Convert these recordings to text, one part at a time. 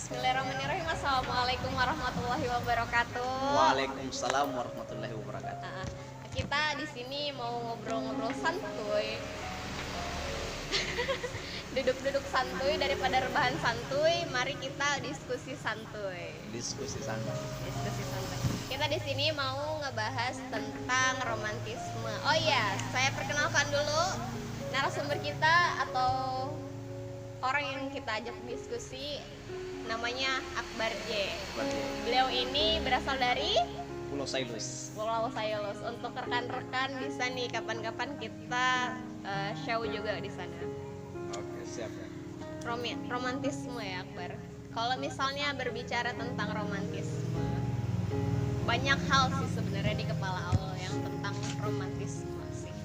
Bismillahirrahmanirrahim. Assalamualaikum warahmatullahi wabarakatuh. Waalaikumsalam warahmatullahi wabarakatuh. Kita di sini mau ngobrol-ngobrol santuy. Duduk-duduk santuy daripada rebahan santuy, mari kita diskusi santuy. Diskusi santai. Diskusi santuy. Kita di sini mau ngebahas tentang romantisme. Oh iya, saya perkenalkan dulu narasumber kita atau orang yang kita ajak diskusi, namanya Akbar J. Beliau ini berasal dari Pulau Sailus. Pulau Sayulus. Untuk rekan-rekan bisa nih kapan-kapan kita show juga di sana. Oke, siap ya. Romantisme ya Akbar. Kalau misalnya berbicara tentang romantisme, banyak hal sih sebenarnya di kepala Allah yang tentang romantisme sih.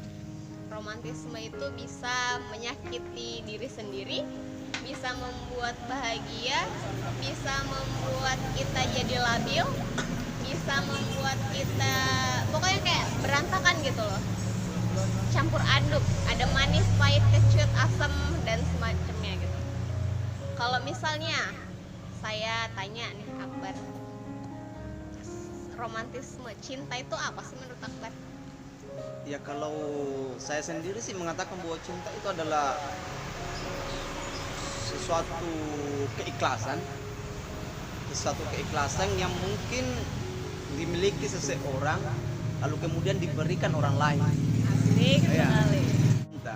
Romantisme itu bisa menyakiti diri sendiri, bisa membuat bahagia, bisa membuat kita jadi labil, bisa membuat kita pokoknya kayak berantakan gitu loh, campur aduk, ada manis, pahit, kecut, asam dan semacamnya gitu. Kalau misalnya saya tanya nih Akbar, romantisme, cinta itu apa sih menurut Akbar? Ya kalau saya sendiri sih mengatakan bahwa cinta itu adalah sesuatu keikhlasan, yang mungkin dimiliki seseorang lalu kemudian diberikan orang lain. Asik sekali. Cinta.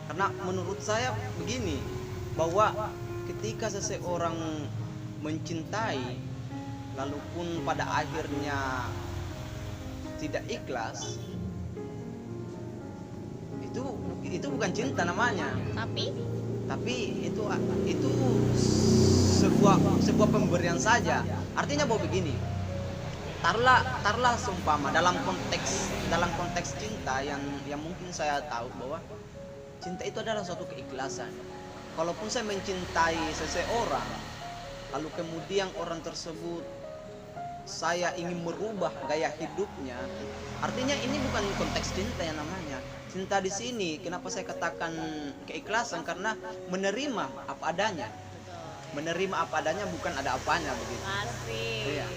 Karena menurut saya begini, bahwa ketika seseorang mencintai lalu pun pada akhirnya tidak ikhlas, itu bukan cinta namanya, tapi itu sebuah pemberian saja. Artinya bahwa begini, taruhlah seumpama dalam konteks cinta yang mungkin saya tahu bahwa cinta itu adalah suatu keikhlasan. Kalaupun saya mencintai seseorang lalu kemudian orang tersebut saya ingin merubah gaya hidupnya, artinya ini bukan konteks cinta yang namanya. Cinta di sini kenapa saya katakan keikhlasan, karena menerima apa adanya. Menerima apa adanya, bukan ada apanya begitu. Asik. Iya.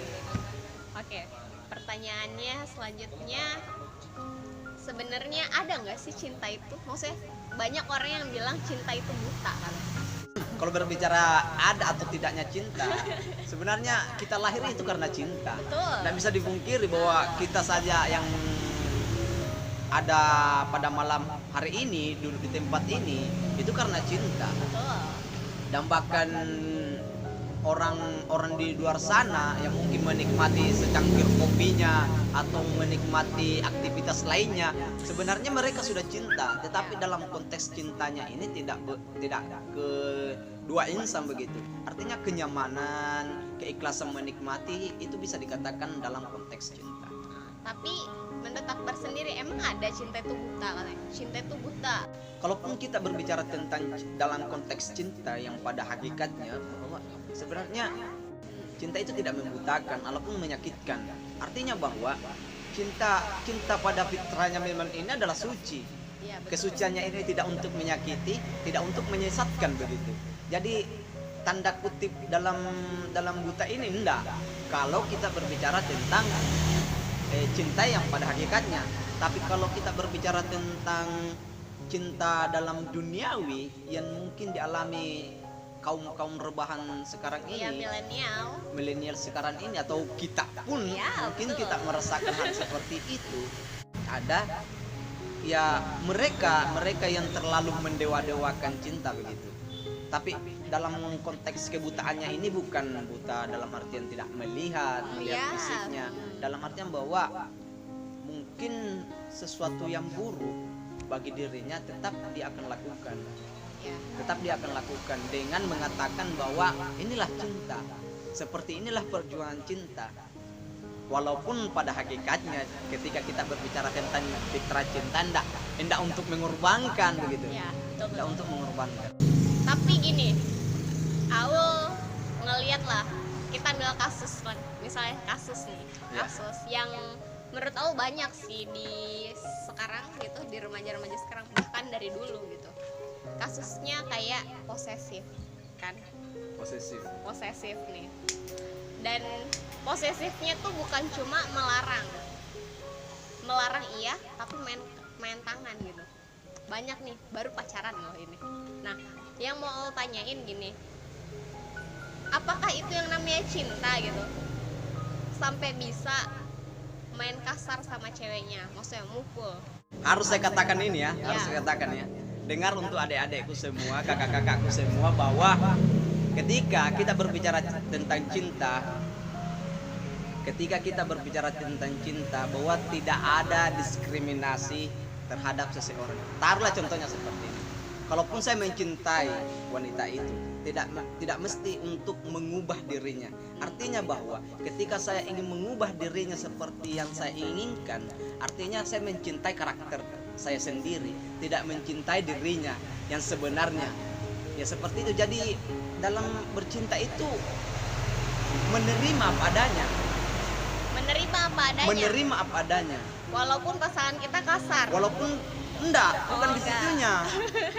Oke, pertanyaannya selanjutnya, sebenarnya ada nggak sih cinta itu? Maksudnya banyak orang yang bilang cinta itu buta kan? Kalau berbicara ada atau tidaknya cinta, sebenarnya kita lahir itu karena cinta. Betul. Dan bisa dipungkiri bahwa kita saja yang ada pada malam hari ini duduk di tempat ini itu karena cinta. Betul. Dan bahkan orang di luar sana yang mungkin menikmati secangkir kopinya atau menikmati aktivitas lainnya, sebenarnya mereka sudah cinta, tetapi dalam konteks cintanya ini tidak kedua insan begitu. Artinya kenyamanan, keikhlasan menikmati itu bisa dikatakan dalam konteks cinta. Tapi menurut Akbar sendiri, emang ada cinta itu buta katanya? Cinta itu buta. Kalaupun kita berbicara tentang dalam konteks cinta yang pada hakikatnya bahwa sebenarnya cinta itu tidak membutakan ataupun menyakitkan. Artinya bahwa cinta pada fitrahnya memang ini adalah suci. Iya, betul. Kesuciannya ini tidak untuk menyakiti, tidak untuk menyesatkan begitu. Jadi tanda kutip dalam buta ini enggak. Kalau kita berbicara tentang cinta yang pada hakikatnya. Tapi kalau kita berbicara tentang cinta dalam duniawi yang mungkin dialami kaum rebahan sekarang Iya, ini, milenial sekarang ini, atau kita pun Ya, mungkin betul. kita merasakan hal seperti itu. Ada ya mereka yang terlalu mendewa-dewakan cinta begitu. Tapi dalam konteks kebutaannya ini bukan buta dalam artian tidak melihat Ya. fisiknya, dalam artian bahwa mungkin sesuatu yang buruk bagi dirinya tetap dia akan lakukan. Ya. Tetap dia akan lakukan dengan mengatakan bahwa inilah cinta, seperti inilah perjuangan cinta. Walaupun pada hakikatnya ketika kita berbicara tentang fitrah cinta hendak untuk mengorbankan begitu. Ya, betul. Hendak untuk mengorbankan. Tapi gini, Aul ngeliat lah, kita ambil kasus, misalnya kasus yang menurut Aul banyak sih di sekarang gitu, di remaja-remaja sekarang, bahkan dari dulu gitu. Kasusnya kayak posesif kan, posesif nih. Dan posesifnya tuh bukan cuma melarang iya, tapi main tangan gitu. Banyak nih, baru pacaran loh ini. Nah, yang mau tanyain gini, apakah itu yang namanya cinta gitu? Sampai bisa main kasar sama ceweknya, maksudnya mukul. Harus saya katakan ini ya, Ya. harus saya katakan ya. Dengar untuk adik-adikku semua, kakak-kakakku semua, bahwa ketika kita berbicara tentang cinta, bahwa tidak ada diskriminasi terhadap seseorang. Taruhlah contohnya seperti ini. Kalaupun saya mencintai wanita itu, tidak mesti untuk mengubah dirinya. Artinya bahwa ketika saya ingin mengubah dirinya seperti yang saya inginkan, artinya saya mencintai karakter saya sendiri, tidak mencintai dirinya yang sebenarnya. Ya seperti itu. Jadi dalam bercinta itu menerima apa adanya. Menerima apa adanya. Walaupun pasangan kita kasar. Walaupun enggak, bukan di enggak. situnya.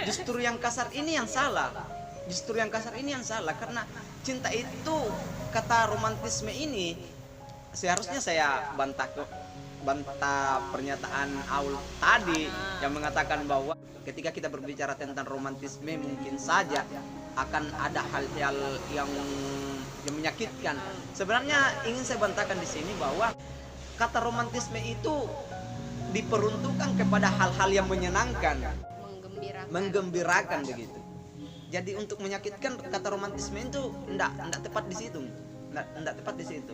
Justru yang kasar ini yang salah. Karena cinta itu, kata romantisme ini, seharusnya saya bantah pernyataan Aul tadi yang mengatakan bahwa ketika kita berbicara tentang romantisme mungkin saja akan ada hal-hal yang menyakitkan. Sebenarnya ingin saya bantahkan di sini bahwa kata romantisme itu diperuntukkan kepada hal-hal yang menyenangkan, menggembirakan begitu. Jadi untuk menyakitkan, kata romantisme itu enggak tepat di situ. Enggak tepat di situ.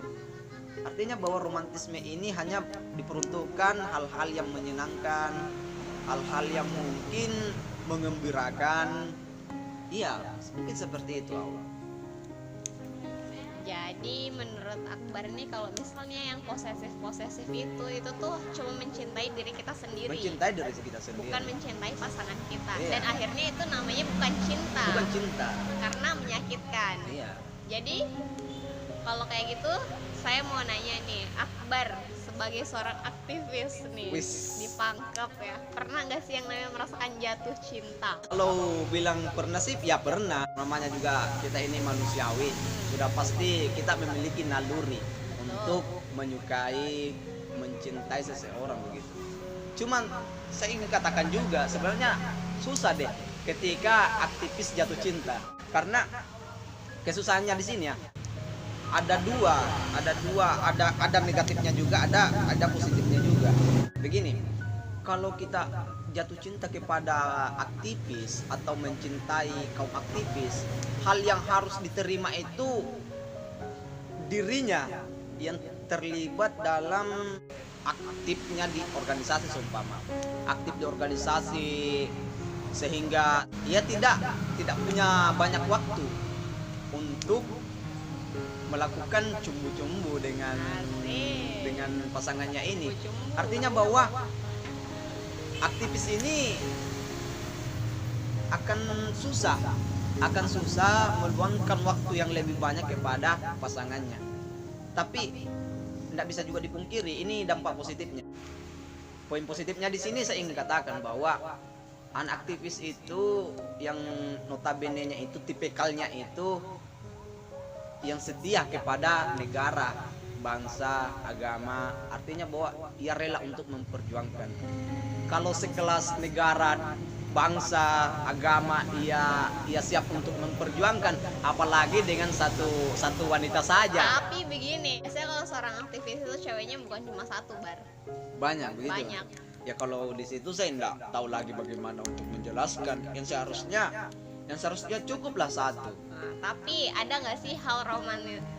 Artinya bahwa romantisme ini hanya diperuntukkan hal-hal yang menyenangkan, hal-hal yang mungkin mengembirakan. Iya, mungkin seperti itu Allah. Jadi menurut Akbar nih, kalau misalnya yang posesif itu tuh cuma mencintai diri kita sendiri. Mencintai diri kita sendiri. Bukan mencintai pasangan kita. Iya. Dan akhirnya itu namanya bukan cinta. Karena menyakitkan. Iya. Jadi kalau kayak gitu, saya mau nanya nih, Akbar sebagai seorang aktivis nih, di Pangkep ya, pernah nggak sih yang namanya merasakan jatuh cinta? Kalau bilang pernah sih, ya pernah. Namanya juga kita ini manusiawi. Sudah pasti kita memiliki naluri untuk menyukai, mencintai seseorang begitu. Cuman saya ingin katakan juga, sebenarnya susah deh ketika aktivis jatuh cinta. Karena kesusahannya di sini ya. Ada negatifnya juga, ada positifnya juga. Begini, kalau kita jatuh cinta kepada aktivis atau mencintai kaum aktivis, hal yang harus diterima itu dirinya yang terlibat dalam aktifnya di organisasi, seumpama aktif di organisasi, sehingga ia tidak punya banyak waktu untuk melakukan cumbu-cumbu dengan pasangannya ini. Artinya bahwa aktivis ini akan susah meluangkan waktu yang lebih banyak kepada pasangannya. Tapi tidak bisa juga dipungkiri, ini dampak positifnya. Poin positifnya di sini saya ingin katakan bahwa anak aktivis itu yang notabene-nya itu tipikalnya itu yang setia kepada negara, bangsa, agama. Artinya bahwa ia rela untuk memperjuangkan. Kalau sekelas negara, bangsa, agama ia siap untuk memperjuangkan, apalagi dengan satu wanita saja. Tapi begini, saya kalau seorang aktivis itu ceweknya bukan cuma satu, Bar. Banyak begitu. Banyak. Ya kalau di situ saya enggak tahu lagi bagaimana untuk menjelaskan. Yang seharusnya cukuplah satu. Nah, tapi ada nggak sih hal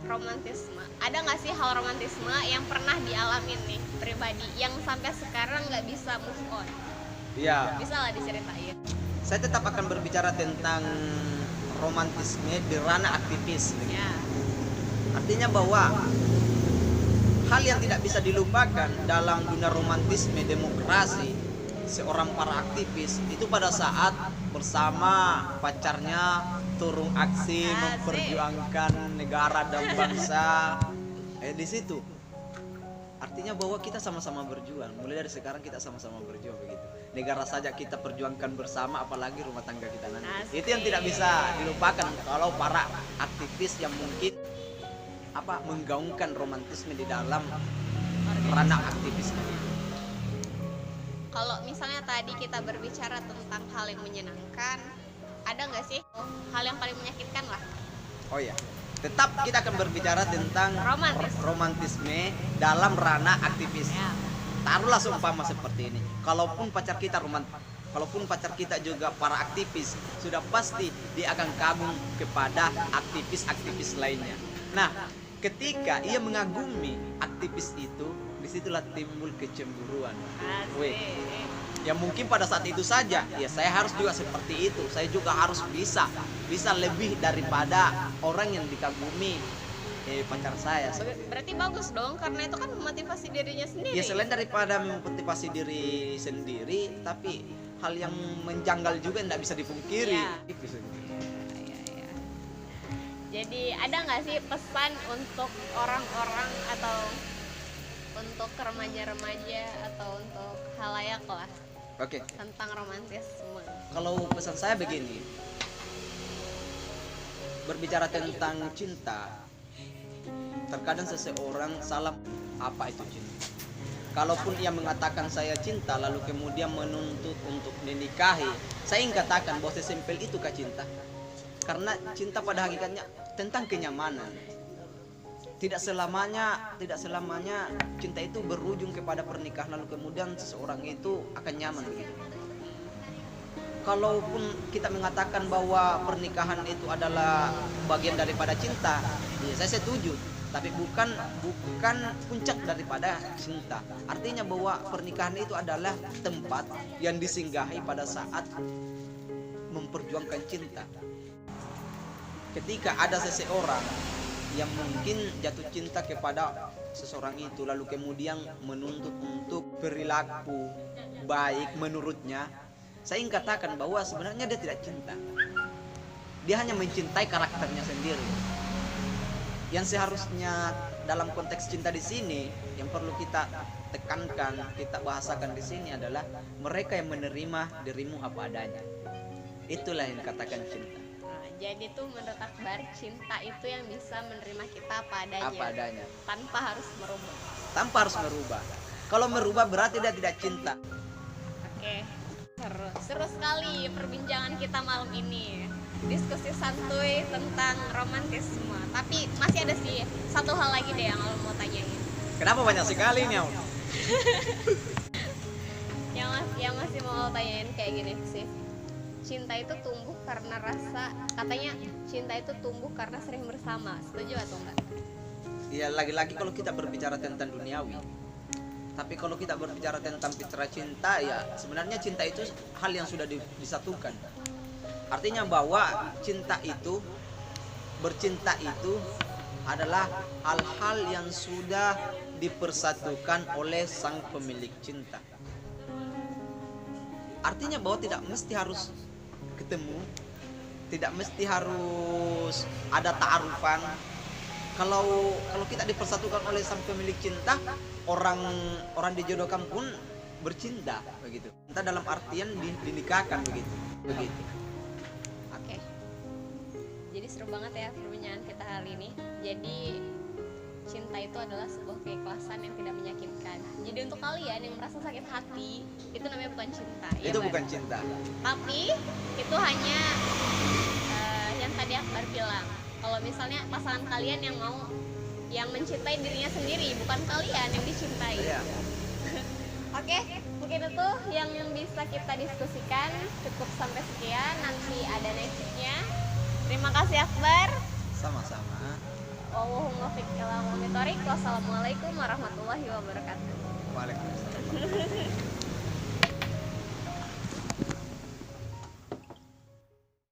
romantisme? Ada nggak sih hal romantisme yang pernah dialamin nih pribadi yang sampai sekarang nggak bisa move on? Iya. Bisa lah diceritain. Saya tetap akan berbicara tentang romantisme di ranah aktivis. Ya. Artinya bahwa hal yang tidak bisa dilupakan dalam dunia romantisme demokrasi seorang para aktivis itu pada saat bersama pacarnya turun aksi memperjuangkan negara dan bangsa. Di situ artinya bahwa kita sama-sama berjuang. Mulai dari sekarang kita sama-sama berjuang begitu. negara saja kita perjuangkan bersama, apalagi rumah tangga kita nanti. Asik. Itu yang tidak bisa dilupakan kalau para aktivis yang mungkin menggaungkan romantisme di dalam ranah aktivisme. Kalau misalnya tadi kita berbicara tentang hal yang menyenangkan, ada nggak sih hal yang paling menyakitkan lah? Oh ya, tetap kita akan berbicara tentang romantisme dalam ranah aktivis. Ya. Taruhlah seumpama seperti ini. Kalaupun pacar kita juga para aktivis, sudah pasti dia akan kagum kepada aktivis-aktivis lainnya. Nah, ketika ia mengagumi aktivis itu, disitulah timbul kecemburuan. Weh, ya mungkin pada saat itu saja, ya saya harus juga seperti itu. Saya juga harus bisa lebih daripada orang yang dikagumi pacar saya. Berarti bagus dong, karena itu kan memotivasi dirinya sendiri. Ya selain daripada memotivasi diri sendiri, tapi hal yang menjanggal juga tidak bisa dipungkiri. Ya. Itu saja. Ya. Jadi ada nggak sih pesan untuk orang-orang atau untuk remaja-remaja atau untuk halayak lah Oke. tentang romantisme? Kalau pesan saya begini, berbicara tentang cinta, terkadang seseorang salah apa itu cinta. Kalaupun ia mengatakan saya cinta lalu kemudian menuntut untuk dinikahi, saya ingin katakan bahwa sesimpel itu kah cinta? Karena cinta pada hakikatnya tentang kenyamanan. Tidak selamanya cinta itu berujung kepada pernikahan lalu kemudian seseorang itu akan nyaman begitu. Kalaupun kita mengatakan bahwa pernikahan itu adalah bagian daripada cinta, ya saya setuju. Tapi bukan puncak daripada cinta. Artinya bahwa pernikahan itu adalah tempat yang disinggahi pada saat memperjuangkan cinta. Ketika ada seseorang yang mungkin jatuh cinta kepada seseorang itu lalu kemudian menuntut untuk perilaku baik menurutnya, saya ingin katakan bahwa sebenarnya dia tidak cinta. Dia hanya mencintai karakternya sendiri. Yang seharusnya dalam konteks cinta di sini yang perlu kita tekankan, kita bahasakan di sini adalah mereka yang menerima dirimu apa adanya. Itulah yang dikatakan cinta. Nah, jadi tuh menurut Akbar, cinta itu yang bisa menerima kita apa adanya. Apa adanya. Tanpa harus merubah. Tanpa harus merubah. Kalau merubah berarti dia tidak cinta. Oke, seru sekali perbincangan kita malam ini. Diskusi santuy tentang romantisme. Tapi masih ada sih satu hal lagi deh yang lo mau tanyain. Kenapa banyak sekali nih, Aun? yang masih mau tanyain kayak gini sih. Cinta itu tumbuh karena katanya cinta itu tumbuh karena sering bersama. Setuju atau enggak? Ya lagi-lagi kalau kita berbicara tentang duniawi. Tapi kalau kita berbicara tentang fitrah cinta, ya sebenarnya cinta itu hal yang sudah disatukan. Artinya bahwa bercinta itu adalah hal-hal yang sudah dipersatukan oleh sang pemilik cinta. Artinya bahwa tidak mesti harus ketemu, tidak mesti harus ada ta'arufan. Kalau kita dipersatukan oleh sang pemilik cinta, orang dijodohkan pun bercinta begitu. Entah dalam artian dinikahkan begitu. Oke. Jadi seru banget ya perbincangan kita hari ini. Jadi cinta itu adalah sebuah keikhlasan yang tidak menyakitkan. Jadi untuk kalian yang merasa sakit hati, itu namanya bukan cinta. Itu bukan cinta. Tapi itu hanya yang tadi Akbar bilang. Kalau misalnya pasangan kalian yang mencintai dirinya sendiri, bukan kalian yang dicintai. Iya. Oke, mungkin itu yang bisa kita diskusikan. Cukup sampai sekian. Nanti ada nextnya. Terima kasih Akbar. Sama-sama. Wassalamualaikum warahmatullahi wabarakatuh. Waalaikumsalam.